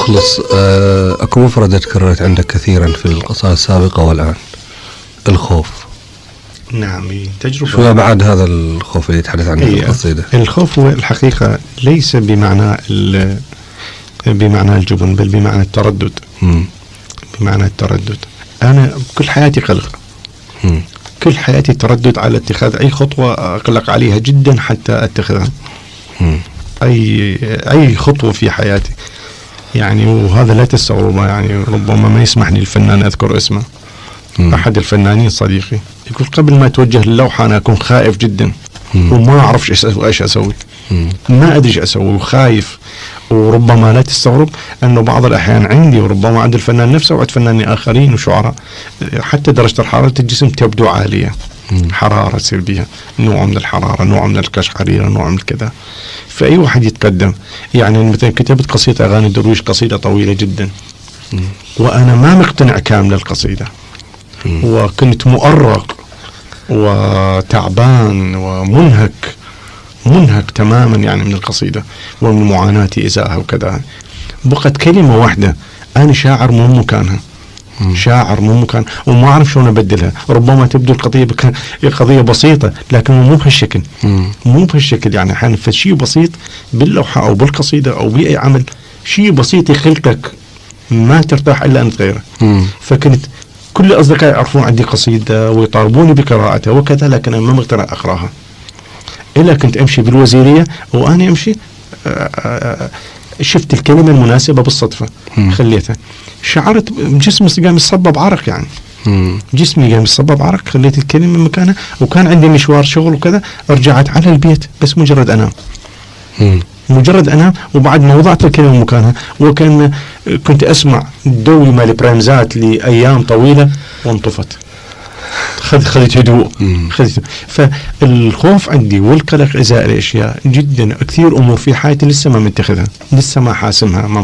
نخلص، أكو مفردة تكررت عندك كثيرا في القصائد السابقة والآن، الخوف. نعم، تجربة. شو بعد هذا الخوف اللي يتحدث عنه في القصيدة؟ الخوف هو الحقيقة ليس بمعنى الجبن، بل بمعنى التردد. بمعنى التردد. أنا كل حياتي قلق، كل حياتي تردد على اتخاذ أي خطوة، أقلق عليها جدا حتى أتخذها. أي خطوة في حياتي يعني، وهذا لا تستغربه يعني. ربما ما يسمح لي الفنان أذكر اسمه، أحد الفنانين صديقي يقول قبل ما أتوجه للوحة أنا أكون خائف جدا وما أعرف إيش أسوي، ما أدري إيش أسوي وخايف. وربما لا تستغرب أنه بعض الأحيان عندي وربما عند الفنان نفسه وعند فنانين آخرين وشعراء حتى درجة حرارة الجسم تبدو عالية، حرارة تصير بها نوع من الحرارة، نوع من القشعريرة، نوع من كذا. فأي واحد يتقدم يعني، مثلا كتبت قصيدة أغاني درويش، قصيدة طويلة جدا، وأنا ما مقتنع كامل القصيدة، وكنت مؤرق وتعبان ومنهك تماما يعني من القصيدة ومن معاناتي إزاءها وكذا. بقت كلمة واحدة أنا شاعر مو مكانها، شاعر مو مكان، وما أعرف شلون أبدلها. ربما تبدو قضية بسيطة، لكن مو بهالشكل، مو بهالشكل يعني. أحيانا فشي بسيط باللوحة أو بالقصيدة أو بأي عمل، شيء بسيط يخلقك ما ترتاح إلا أن تغيره. فكنت كل أصدقائي يعرفون عندي قصيدة ويطالبوني بقراءتها وكذا، لكن أنا ما مقتنع أقراها. إلا كنت أمشي بالوزيرية وأنا أمشي شفت الكلمة المناسبة بالصدفة خليتها، شعرت جسمي قام يصبب عرق يعني، جسمي قام يصبب عرق، خليت الكلمة مكانها. وكان عندي مشوار شغل وكذا، رجعت على البيت بس مجرد أنام وبعد ما وضعت الكلمة مكانها. وكان كنت أسمع دوي مال بريمزات لأيام طويلة وانطفت، خذت هدوء. فالخوف عندي والقلق إزاء الأشياء جدا كثير، أمور في حياتي لسه ما متخذها، لسه ما حاسمها، ما